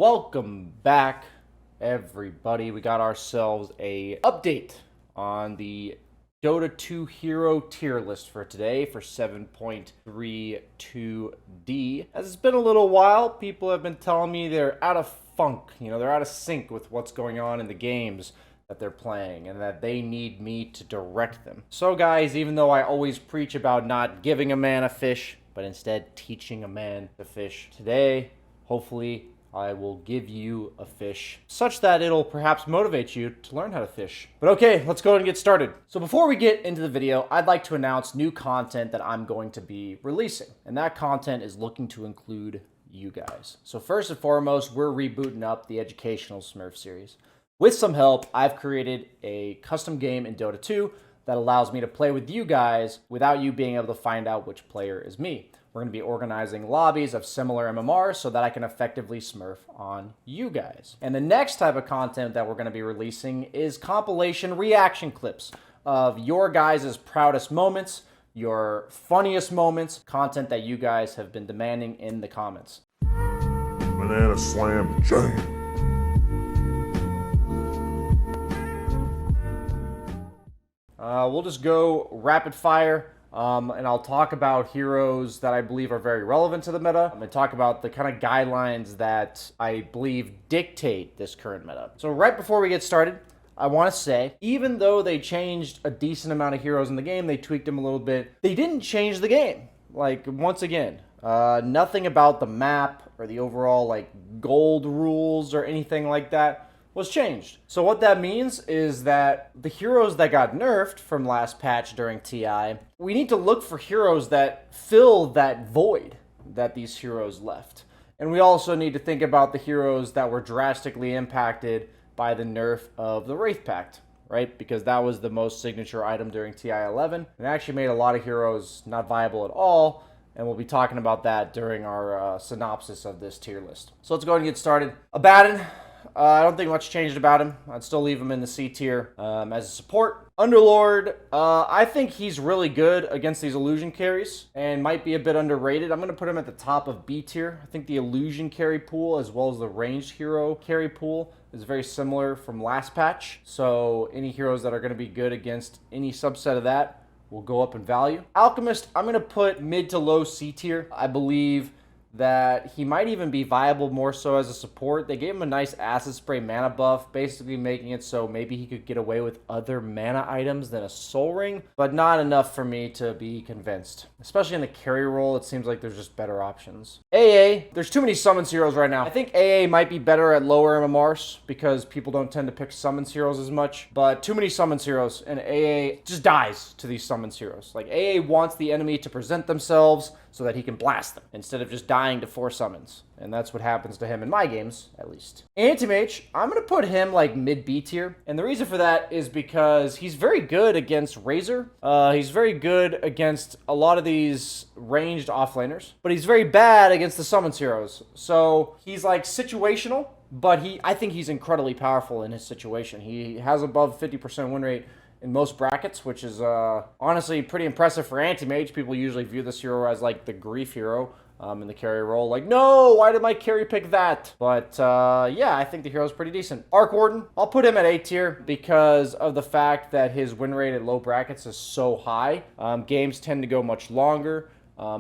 Welcome back, everybody. We got ourselves a update on the Dota 2 hero tier list for today for 7.32D. As it's been a little while, people have been telling me they're out of funk. They're out of sync with what's going on in the games that they're playing and that they need me to direct them. So guys, even though I always preach about not giving a man a fish, but instead teaching a man to fish, today, hopefully, I will give you a fish such that it'll perhaps motivate you to learn how to fish. But okay, let's go ahead and get started. So before we get into the video, I'd like to announce new content that I'm going to be releasing. And that content is looking to include you guys. So first and foremost, we're rebooting up the Educational Smurf series. With some help, I've created a custom game in Dota 2 that allows me to play with you guys without you being able to find out which player is me. We're going to be organizing lobbies of similar MMRs so that I can effectively smurf on you guys. And the next type of content that we're going to be releasing is compilation reaction clips of your guys' proudest moments, your funniest moments, content that you guys have been demanding in the comments. Banana slam jam. We'll just go rapid fire. And I'll talk about heroes that I believe are very relevant to the meta, and talk about the kind of guidelines that I believe dictate this current meta. So right before we get started, I want to say, even though they changed a decent amount of heroes in the game, they tweaked them a little bit, they didn't change the game. Once again, nothing about the map or the overall, gold rules or anything like that was changed. So what that means is that the heroes that got nerfed from last patch during TI, we need to look for heroes that fill that void that these heroes left. And we also need to think about the heroes that were drastically impacted by the nerf of the Wraith Pact, right? Because that was the most signature item during TI 11. And it actually made a lot of heroes not viable at all. And we'll be talking about that during our synopsis of this tier list. So let's go ahead and get started. Abaddon. I don't think much changed about him. I'd still leave him in the C tier as a support. Underlord, I think he's really good against these illusion carries and might be a bit underrated. I'm going to put him at the top of B tier. I think the illusion carry pool as well as the ranged hero carry pool is very similar from last patch. So any heroes that are going to be good against any subset of that will go up in value. Alchemist, I'm going to put mid to low C tier. I believe that he might even be viable more so as a support. They gave him a nice acid spray mana buff, basically making it so maybe he could get away with other mana items than a soul ring, but not enough for me to be convinced. Especially in the carry role, it seems like there's just better options. AA, there's too many summons heroes right now. I think AA might be better at lower MMRs because people don't tend to pick summons heroes as much, but too many summons heroes, and AA just dies to these summons heroes. AA wants the enemy to present themselves so that he can blast them instead of just dying to 4 summons. And that's what happens to him in my games, at least. Anti-Mage, I'm going to put him mid B tier. And the reason for that is because he's very good against Razor. He's very good against a lot of these ranged offlaners. But he's very bad against the summons heroes. So he's situational, but I think he's incredibly powerful in his situation. He has above 50% win rate in most brackets, which is honestly pretty impressive for Anti-Mage. People usually view this hero as the grief hero in the carry role. No, why did my carry pick that? But yeah, I think the hero's pretty decent. Arc Warden, I'll put him at A tier because of the fact that his win rate at low brackets is so high. Games tend to go much longer,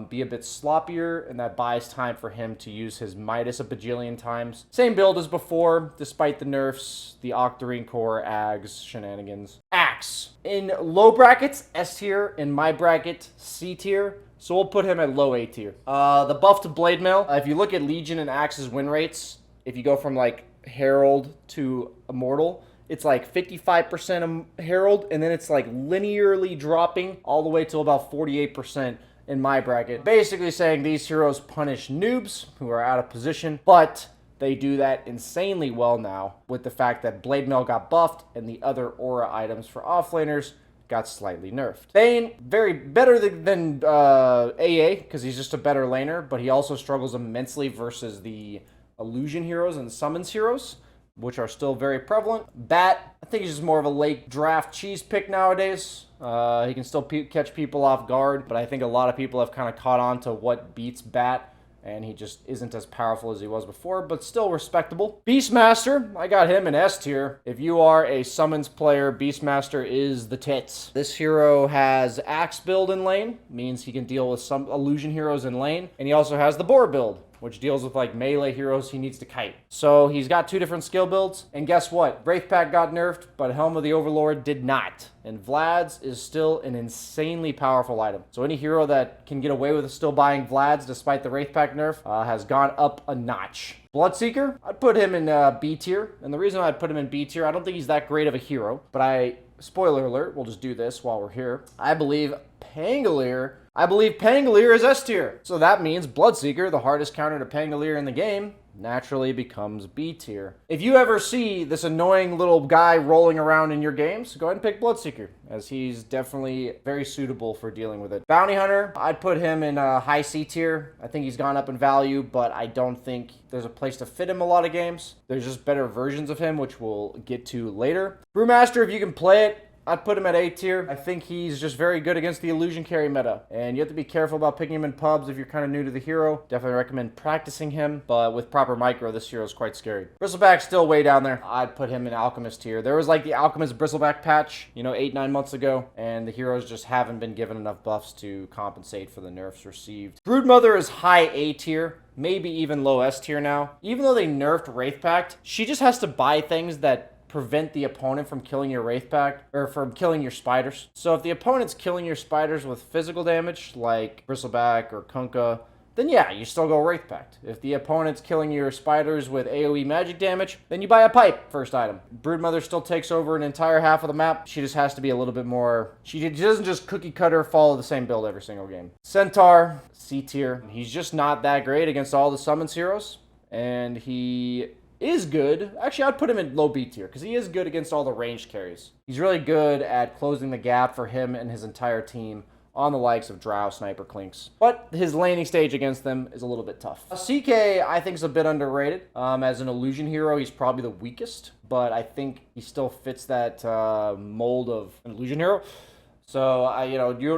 be a bit sloppier, and that buys time for him to use his Midas a bajillion times. Same build as before, despite the nerfs, the Octarine Core, Ags, shenanigans. Axe. In low brackets, S tier. In my bracket, C tier. So we'll put him at low A tier. The buff to Blade Mail. If you look at Legion and Axe's win rates, if you go from Herald to Immortal, it's 55% Herald, and then it's linearly dropping all the way to about 48% in my bracket. Basically saying these heroes punish noobs who are out of position, but they do that insanely well now with the fact that Blade Mail got buffed and the other aura items for offlaners got slightly nerfed. Thane, very better than AA because he's just a better laner, but he also struggles immensely versus the illusion heroes and summons heroes, which are still very prevalent. Bat, I think he's just more of a late draft cheese pick nowadays. He can still catch people off guard, but I think a lot of people have kind of caught on to what beats Bat and he just isn't as powerful as he was before, but still respectable. Beastmaster, I got him in S tier. If you are a summons player, Beastmaster is the tits. This hero has Axe build in lane, means he can deal with some illusion heroes in lane, and he also has the Boar build, which deals with like melee heroes he needs to kite. So he's got 2 different skill builds, and guess what? Wraithpact got nerfed, but Helm of the Overlord did not. And Vlad's is still an insanely powerful item. So any hero that can get away with still buying Vlad's despite the Wraithpact nerf has gone up a notch. Bloodseeker, I'd put him in B tier. And the reason I'd put him in B tier, I don't think he's that great of a hero, but spoiler alert, we'll just do this while we're here. I believe Pangolier is S tier. So that means Bloodseeker, the hardest counter to Pangolier in the game, naturally becomes B tier. If you ever see this annoying little guy rolling around in your games, go ahead and pick Bloodseeker, as he's definitely very suitable for dealing with it. Bounty Hunter, I'd put him in a high C tier. I think he's gone up in value, but I don't think there's a place to fit him a lot of games. There's just better versions of him, which we'll get to later. Brewmaster, if you can play it, I'd put him at A tier. I think he's just very good against the illusion carry meta. And you have to be careful about picking him in pubs if you're kind of new to the hero. Definitely recommend practicing him. But with proper micro, this hero is quite scary. Bristleback's still way down there. I'd put him in Alchemist tier. There was like the Alchemist Bristleback patch, 8-9 months ago. And the heroes just haven't been given enough buffs to compensate for the nerfs received. Broodmother is high A tier. Maybe even low S tier now. Even though they nerfed Wraithpact, she just has to buy things that prevent the opponent from killing your Wraithpact, or from killing your spiders. So if the opponent's killing your spiders with physical damage, like Bristleback or Kunkka, then yeah, you still go Wraithpact. If the opponent's killing your spiders with AoE magic damage, then you buy a pipe, first item. Broodmother still takes over an entire half of the map. She just has to be a little bit more... She doesn't just cookie cutter follow the same build every single game. Centaur, C tier. He's just not that great against all the summons heroes, and he is good. Actually, I'd put him in low B tier because he is good against all the ranged carries. He's really good at closing the gap for him and his entire team on the likes of Drow, Sniper, Clinks. But his laning stage against them is a little bit tough. CK, I think, is a bit underrated. As an illusion hero, he's probably the weakest, but I think he still fits that mold of an illusion hero. So,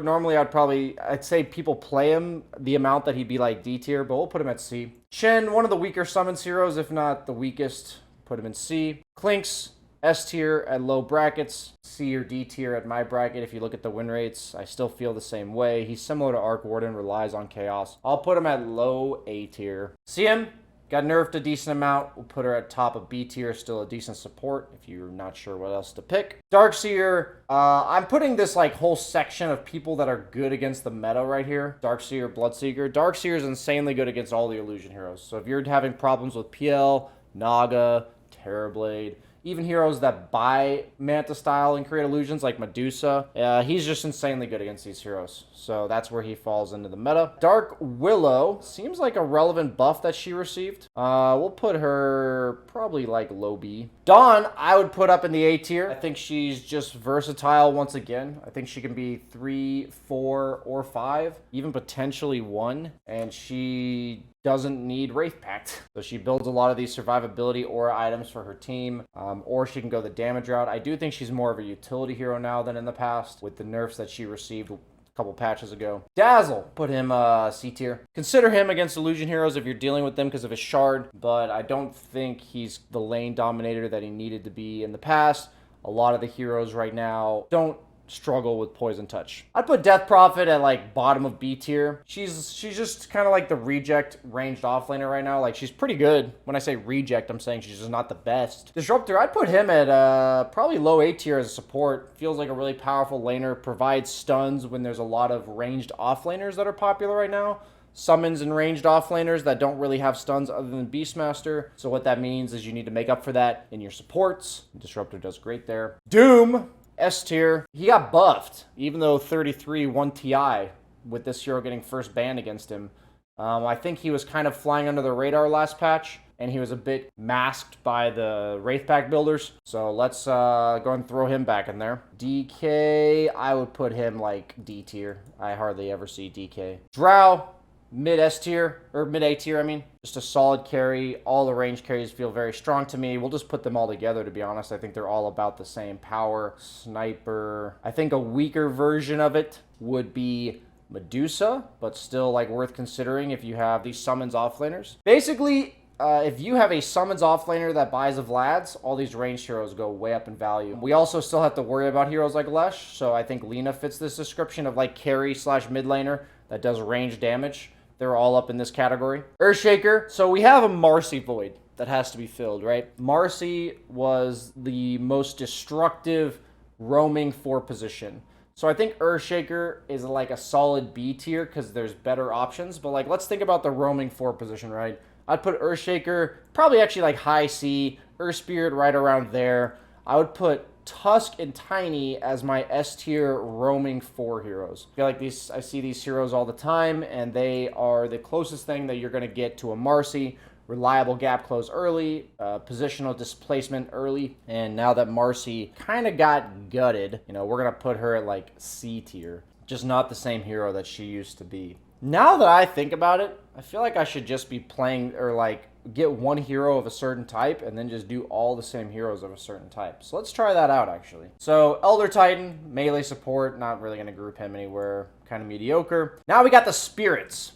normally I'd say people play him the amount that he'd be like D tier, but we'll put him at C. Shen, one of the weaker summons heroes, if not the weakest, put him in C. Clinks, S tier at low brackets, C or D tier at my bracket. If you look at the win rates, I still feel the same way. He's similar to Arc Warden, relies on chaos. I'll put him at low A tier. CM got nerfed a decent amount. We'll put her at top of B tier, still a decent support if you're not sure what else to pick. Darkseer, I'm putting this like whole section of people that are good against the meta right here. Darkseer, Bloodseeker. Darkseer is insanely good against all the illusion heroes. So if you're having problems with PL, Naga, Terrorblade, even heroes that buy Manta style and create illusions like Medusa, he's just insanely good against these heroes. So that's where he falls into the meta. Dark Willow seems like a relevant buff that she received. We'll put her probably like low B. Dawn, I would put up in the A tier. I think she's just versatile once again. I think she can be 3, 4, or 5, even potentially 1. And she doesn't need Wraithpact. So she builds a lot of these survivability aura items for her team, or she can go the damage route. I do think she's more of a utility hero now than in the past with the nerfs that she received a couple patches ago. Dazzle, put him C tier. Consider him against illusion heroes if you're dealing with them because of his shard, but I don't think he's the lane dominator that he needed to be in the past. A lot of the heroes right now don't struggle with poison touch. I'd put Death Prophet at like bottom of B tier. She's just kind of like the reject ranged offlaner right now. Like she's pretty good. When I say reject, I'm saying she's just not the best. Disruptor, I'd put him at probably low A tier as a support. Feels like a really powerful laner. Provides stuns when there's a lot of ranged offlaners that are popular right now. Summons and ranged offlaners that don't really have stuns other than Beastmaster. So what that means is you need to make up for that in your supports. Disruptor does great there. Doom, S tier. He got buffed, even though 33 won TI with this hero getting first ban against him. I think he was kind of flying under the radar last patch, and he was a bit masked by the Wraithpact builders. So let's go and throw him back in there. DK, I would put him like D tier. I hardly ever see DK. Drow, mid S tier, or mid A tier, I mean. Just a solid carry. All the range carries feel very strong to me. We'll just put them all together, to be honest. I think they're all about the same power. Sniper. I think a weaker version of it would be Medusa, but still like worth considering if you have these summons offlaners. Basically, if you have a summons offlaner that buys a Vlad's, all these ranged heroes go way up in value. We also still have to worry about heroes like Lesh, so I think Lina fits this description of like carry slash mid laner that does range damage. They're all up in this category. Earthshaker. So we have a Marcy Void that has to be filled, right? Marcy was the most destructive roaming 4 position. So I think Earthshaker is like a solid B tier because there's better options. But like, let's think about the roaming 4 position, right? I'd put Earthshaker probably actually like high C, Earth Spirit right around there. I would put Tusk and Tiny as my S tier roaming 4 heroes. I feel like I see these heroes all the time, and they are the closest thing that you're going to get to a Marcy. Reliable gap close early, positional displacement early, and now that Marcy kind of got gutted, you know, we're going to put her at like C tier. Just not the same hero that she used to be. Now that I think about it, I feel like I should just be playing, or like get one hero of a certain type and then just do all the same heroes of a certain type. So let's try that out actually. So Elder Titan, melee support, not really going to group him anywhere, kind of mediocre. Now we got the spirits.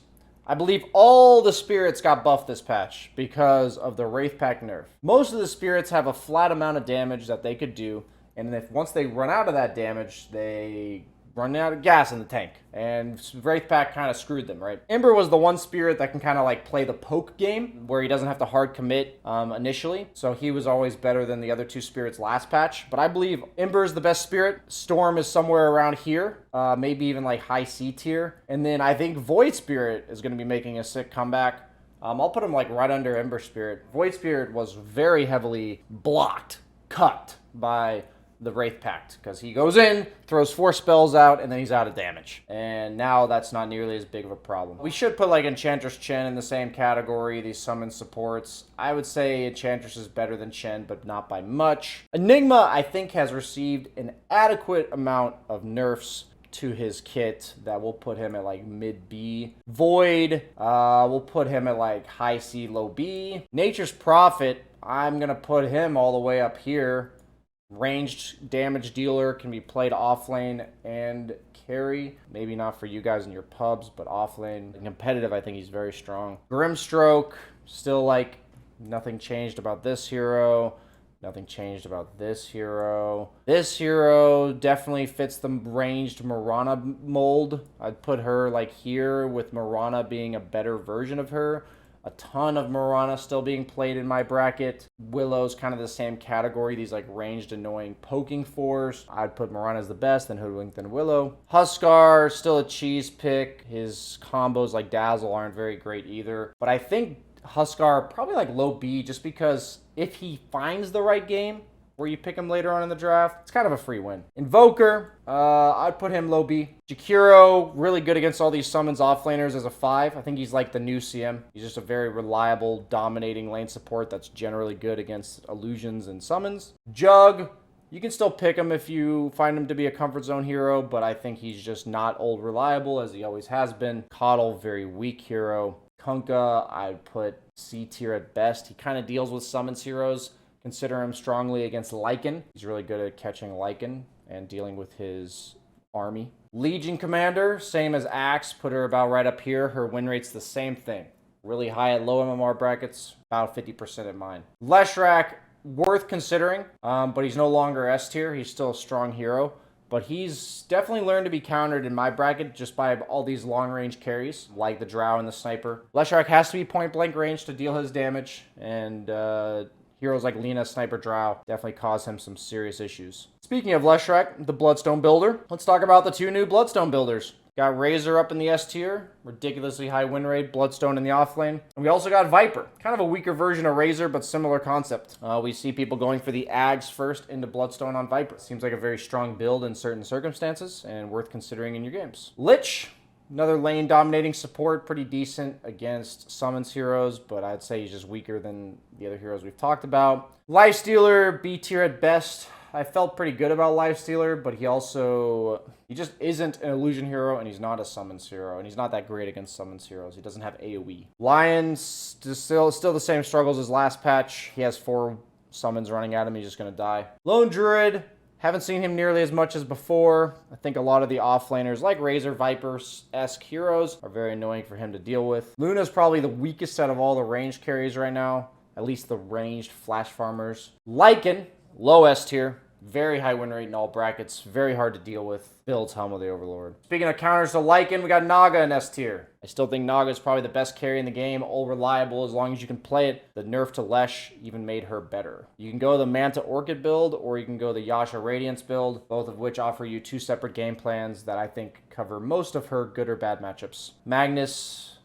I believe all the spirits got buffed this patch because of the Wraith Pact nerf. Most of the spirits have a flat amount of damage that they could do, and if once they run out of that damage, they run out of gas in the tank. And Wraith Pact kind of screwed them, right? Ember was the one spirit that can kind of like play the poke game where he doesn't have to hard commit initially. So he was always better than the other 2 spirits last patch. But I believe Ember is the best spirit. Storm is somewhere around here. Maybe even like high C tier. And then I think Void Spirit is going to be making a sick comeback. I'll put him like right under Ember Spirit. Void Spirit was very heavily blocked, cut by the Wraith Pact, because he goes in, throws 4 spells out, and then he's out of damage. And now that's not nearly as big of a problem. We should put like Enchantress Chen in the same category, these summon supports. I would say Enchantress is better than Chen, but not by much. Enigma, I think, has received an adequate amount of nerfs to his kit that will put him at like mid B. Void, we'll put him at like high C, low B. Nature's Prophet, I'm gonna put him all the way up here. Ranged damage dealer, can be played offlane and carry. Maybe not for you guys in your pubs, but offlane. In competitive, I think he's very strong. Grimstroke, still like nothing changed about this hero. Nothing changed about this hero. This hero definitely fits the ranged Mirana mold. I'd put her like here with Mirana being a better version of her. A ton of Mirana still being played in my bracket. Willow's kind of the same category. These like ranged, annoying poking fours. I'd put Mirana as the best, then Hoodwink, then Willow. Huskar, still a cheese pick. His combos like Dazzle aren't very great either. But I think Huskar probably like low B, just because if he finds the right game where you pick him later on in the draft, it's kind of a free win. Invoker, I'd put him low B. Jakiro, really good against all these summons offlaners as a 5. I think he's like the new CM. He's just a very reliable, dominating lane support that's generally good against illusions and summons. Jug, you can still pick him if you find him to be a comfort zone hero, but I think he's just not old reliable as he always has been. Coddle, very weak hero. Kunkka, I'd put C tier at best. He kind of deals with summons heroes. Consider him strongly against Lycan. He's really good at catching Lycan and dealing with his army. Legion Commander, same as Axe. Put her about right up here. Her win rate's the same thing. Really high at low MMR brackets, about 50% at mine. Leshrac, worth considering, but he's no longer S tier. He's still a strong hero. But he's definitely learned to be countered in my bracket just by all these long-range carries, like the Drow and the Sniper. Leshrac has to be point-blank range to deal his damage, and heroes like Lina, Sniper, Drow definitely cause him some serious issues. Speaking of Leshrac, the Bloodstone builder, let's talk about the 2 new Bloodstone builders. Got Razor up in the S tier, ridiculously high win rate, Bloodstone in the offlane. And we also got Viper, kind of a weaker version of Razor, but similar concept. We see people going for the Ags first into Bloodstone on Viper. Seems like a very strong build in certain circumstances and worth considering in your games. Lich, another lane dominating support, pretty decent against summons heroes, but I'd say he's just weaker than the other heroes we've talked about. Lifestealer, B tier at best. I felt pretty good about Lifestealer, but he just isn't an illusion hero, and he's not a summons hero, and he's not that great against summons heroes. He doesn't have AoE. Lion, still the same struggles as last patch. He has 4 summons running at him. He's just going to die. Lone Druid, Haven't seen him nearly as much as before. I think a lot of the offlaners, like Razor Viper-esque heroes, are very annoying for him to deal with. Luna's probably the weakest out of all the ranged carries right now, at least the ranged flash farmers. Lycan, low S tier. Very high win rate in all brackets. Very hard to deal with. Builds Helm of the Overlord. Speaking of counters to Lycan, we got Naga in S tier. I still think Naga is probably the best carry in the game. All reliable as long as you can play it. The nerf to Lesh even made her better. You can go the Manta Orchid build, or you can go the Yasha Radiance build, both of which offer you 2 separate game plans that I think cover most of her good or bad matchups. Magnus,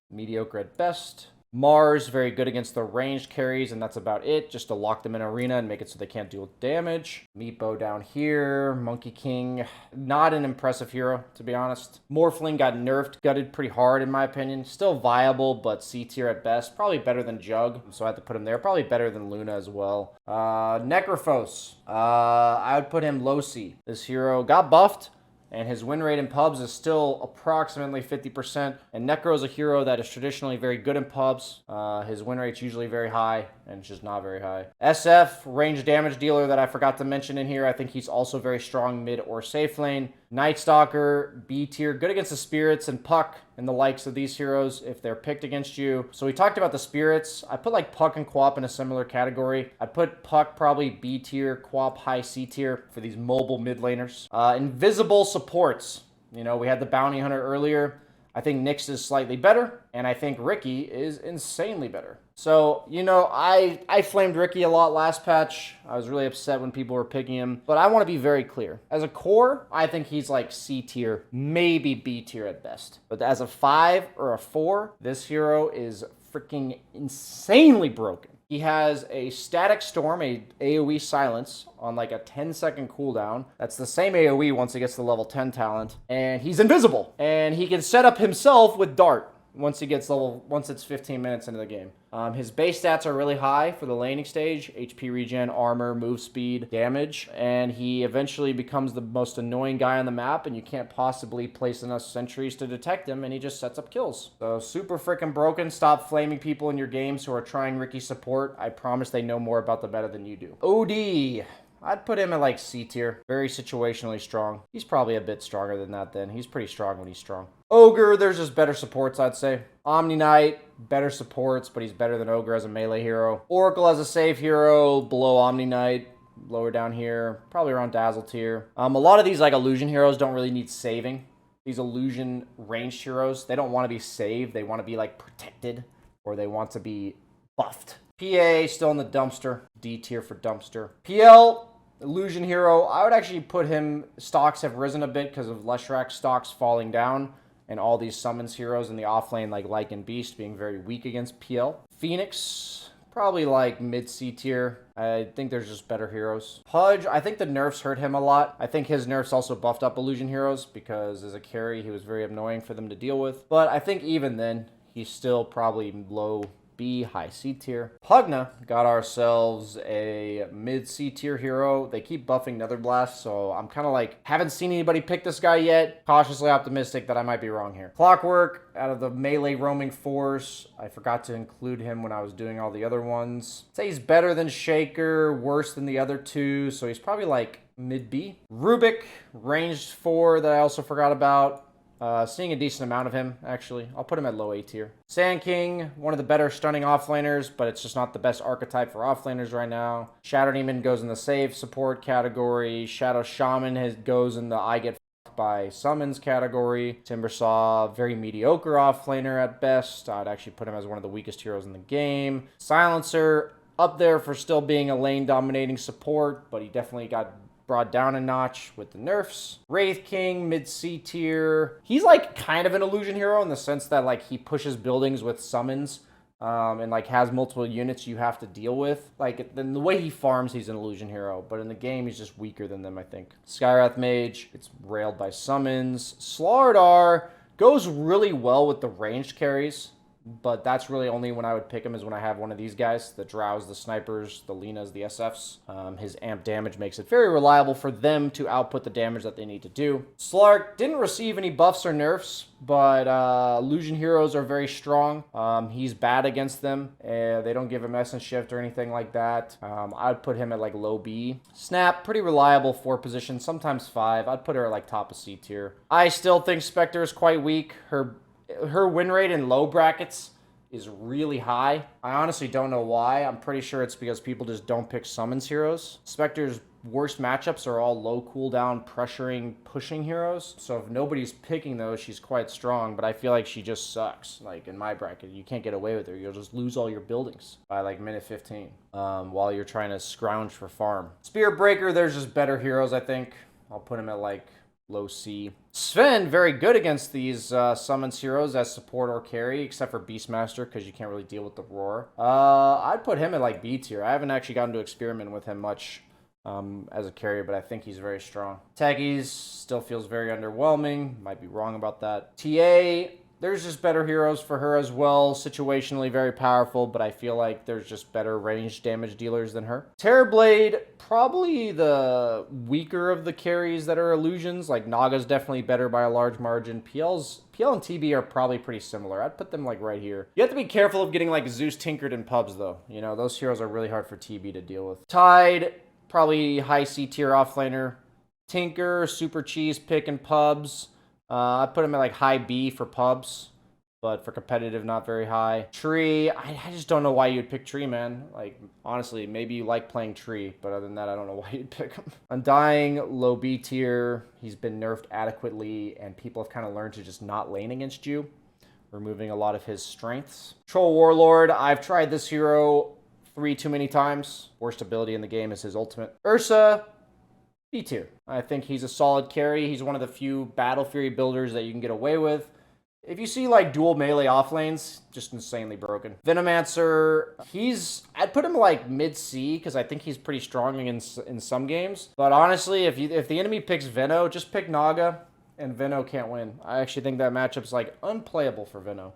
mediocre at best. Mars, very good against the ranged carries, and that's about it, just to lock them in arena and make it so they can't deal damage. Meatbow down here. Monkey King, not an impressive hero, to be honest. Morphling got nerfed, gutted pretty hard, in my opinion. Still viable, but C tier at best. Probably better than Jug, so I had to put him there. Probably better than Luna as well. Necrophos, I would put him low C. This hero got buffed, and his win rate in pubs is still approximately 50%. And Necro is a hero that is traditionally very good in pubs. His win rate's usually very high, and it's just not very high. SF, range damage dealer that I forgot to mention in here. I think he's also very strong mid or safe lane. Night Stalker, B tier, good against the spirits and Puck and the likes of these heroes if they're picked against you. So we talked about the spirits. I put like Puck and Quap in a similar category. I'd put Puck probably B tier, Quap high C tier for these mobile mid laners. Invisible supports. You know, we had the Bounty Hunter earlier. I think Nyx is slightly better, and I think Ricky is insanely better. So, you know, I flamed Ricky a lot last patch. I was really upset when people were picking him, but I want to be very clear. As a core, I think he's like C tier, maybe B tier at best. But as a 5 or a 4, this hero is freaking insanely broken. He has a static storm, a AoE silence on like a 10-second cooldown. That's the same AoE once he gets to level 10 talent. And he's invisible. And he can set up himself with dart once it's 15 minutes into the game. His base stats are really high for the laning stage: HP regen, armor, move speed, damage, and he eventually becomes the most annoying guy on the map, and you can't possibly place enough sentries to detect him, and he just sets up kills. So super freaking broken. Stop flaming people in your games who are trying Ricky support. I promise they know more about the meta than you do. OD. I'd put him at like C tier. Very situationally strong. He's probably a bit stronger than that then. He's pretty strong when he's strong. Ogre, there's just better supports, I'd say. Omni Knight, better supports, but he's better than Ogre as a melee hero. Oracle as a save hero, below Omni Knight. Lower down here, probably around Dazzle tier. A lot of these like illusion heroes don't really need saving. These illusion ranged heroes, they don't want to be saved. They want to be like protected, or they want to be buffed. PA, still in the dumpster. D tier for dumpster. PL, illusion hero. I would actually put him, stocks have risen a bit because of Leshrac stocks falling down, and all these summons heroes in the offlane like Lycan Beast being very weak against PL. Phoenix, probably like mid C tier. I think there's just better heroes. Pudge, I think the nerfs hurt him a lot. I think his nerfs also buffed up illusion heroes because as a carry, he was very annoying for them to deal with. But I think even then, he's still probably low B, high C tier. Pugna, got ourselves a mid C tier hero. They keep buffing Netherblast, so I'm kind of like, haven't seen anybody pick this guy yet. Cautiously optimistic that I might be wrong here. Clockwork, out of the melee roaming force, I forgot to include him when I was doing all the other ones. I'd say he's better than Shaker, worse than the other two, so he's probably like mid B. Rubik, ranged 4 that I also forgot about. Seeing a decent amount of him, actually. I'll put him at low A tier. Sand King, one of the better stunning offlaners, but it's just not the best archetype for offlaners right now. Shadow Demon goes in the save support category. Shadow Shaman goes in the I get f***ed by summons category. Timbersaw, very mediocre offlaner at best. I'd actually put him as one of the weakest heroes in the game. Silencer, up there for still being a lane dominating support, but he definitely got brought down a notch with the nerfs. Wraith King, mid C tier. He's like kind of an illusion hero in the sense that like he pushes buildings with summons and like has multiple units you have to deal with. Like then the way he farms, he's an illusion hero, but in the game he's just weaker than them, I think. Skywrath Mage, it's railed by summons. Slardar goes really well with the ranged carries. but that's really only when I would pick him is when I have one of these guys, the Drows, the Snipers, the Lenas, the SFs. His amp damage makes it very reliable for them to output the damage that they need to do. Slark didn't receive any buffs or nerfs, but illusion heroes are very strong. He's bad against them. They don't give him essence shift or anything like that. I'd put him at like low B. Snap, pretty reliable 4 position, sometimes 5. I'd put her at like top of C tier. I still think Spectre is quite weak. Her win rate in low brackets is really high. I honestly don't know why. I'm pretty sure it's because people just don't pick summons heroes. Spectre's worst matchups are all low cooldown, pressuring, pushing heroes. So if nobody's picking those, she's quite strong, but I feel like she just sucks. Like in my bracket, you can't get away with her. You'll just lose all your buildings by like minute 15 while you're trying to scrounge for farm. Spear Breaker, there's just better heroes, I think. I'll put him at like low C. Sven, very good against these summons heroes as support or carry, except for Beastmaster, because you can't really deal with the roar. I'd put him at like B tier. I haven't actually gotten to experiment with him much as a carrier, but I think he's very strong. Taggies still feels very underwhelming. Might be wrong about that. TA, there's just better heroes for her as well. Situationally very powerful, but I feel like there's just better ranged damage dealers than her. Terrorblade, probably the weaker of the carries that are illusions. Like Naga's definitely better by a large margin. PL and TB are probably pretty similar. I'd put them like right here. You have to be careful of getting like Zeus tinkered in pubs though. You know, those heroes are really hard for TB to deal with. Tide, probably high C tier offlaner. Tinker, super cheese pick in pubs. I put him at like high B for pubs, but for competitive, not very high. Tree, I just don't know why you'd pick Tree, man. Like, honestly, maybe you like playing Tree, but other than that, I don't know why you'd pick him. Undying, low B tier. He's been nerfed adequately, and people have kind of learned to just not lane against you, removing a lot of his strengths. Troll Warlord, I've tried this hero 3 too many times. Worst ability in the game is his ultimate. Ursa, B tier. I think he's a solid carry. He's one of the few Battle Fury builders that you can get away with. If you see like dual melee offlanes, just insanely broken. Venomancer, I'd put him like mid C because I think he's pretty strong in some games. But honestly, if the enemy picks Veno, just pick Naga and Veno can't win. I actually think that matchup's like unplayable for Veno.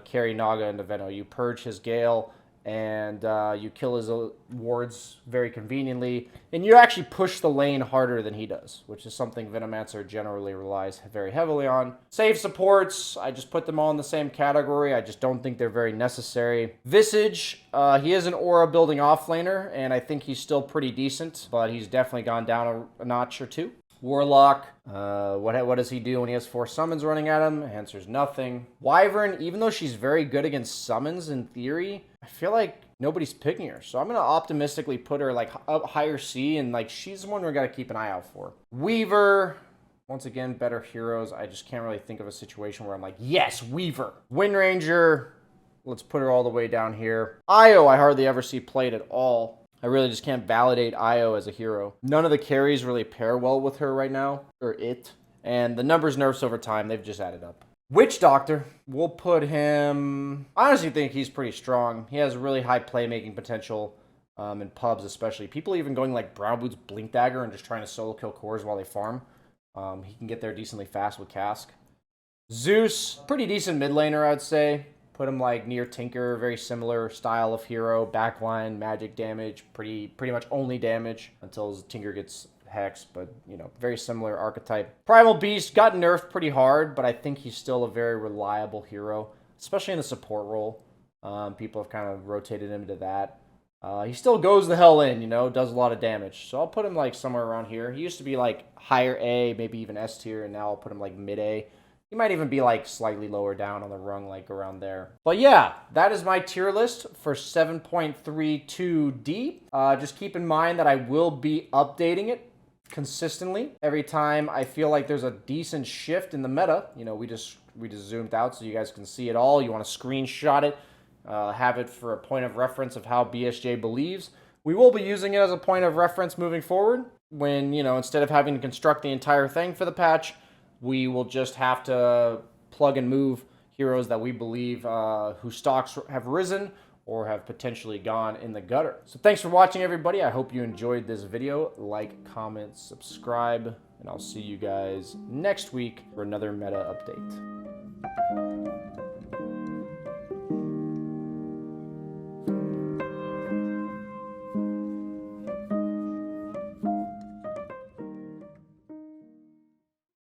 Carry Naga into Veno. You purge his Gale and you kill his wards very conveniently, and you actually push the lane harder than he does, which is something Venomancer generally relies very heavily on. Save supports, I just put them all in the same category. I just don't think they're very necessary. Visage, he is an aura building offlaner, and I think he's still pretty decent, but he's definitely gone down a notch or two. Warlock, what does he do when he has 4 summons running at him? Answers nothing. Wyvern, even though she's very good against summons in theory, I feel like nobody's picking her. So I'm going to optimistically put her like up higher C, and like she's the one we got to keep an eye out for. Weaver, once again, better heroes. I just can't really think of a situation where I'm like, yes, Weaver. Wind Ranger, let's put her all the way down here. Io, I hardly ever see played at all. I really just can't validate Io as a hero. None of the carries really pair well with her right now, or it. And the numbers nerfs over time, they've just added up. Witch Doctor, we'll put him... I honestly think he's pretty strong. He has really high playmaking potential in pubs especially. People even going like Brown Boots Blink Dagger and just trying to solo kill cores while they farm. He can get there decently fast with Cask. Zeus, pretty decent mid laner, I'd say. Put him like near Tinker, very similar style of hero, backline, magic damage, pretty much only damage until Tinker gets hex, but you know, very similar archetype. Primal Beast got nerfed pretty hard, but I think he's still a very reliable hero, especially in the support role. People have kind of rotated him to that. He still goes the hell in, you know, does a lot of damage. So I'll put him like somewhere around here. He used to be like higher A, maybe even S tier, and now I'll put him like mid A. He might even be like slightly lower down on the rung, like around there. But yeah, that is my tier list for 7.32D. Just keep in mind that I will be updating it consistently every time I feel like there's a decent shift in the meta. You know, we just zoomed out so you guys can see it all. You want to screenshot it, have it for a point of reference of how BSJ believes. We will be using it as a point of reference moving forward when, you know, instead of having to construct the entire thing for the patch, we will just have to plug and move heroes that we believe whose stocks have risen or have potentially gone in the gutter. So thanks for watching, everybody. I hope you enjoyed this video. Like, comment, subscribe, and I'll see you guys next week for another meta update.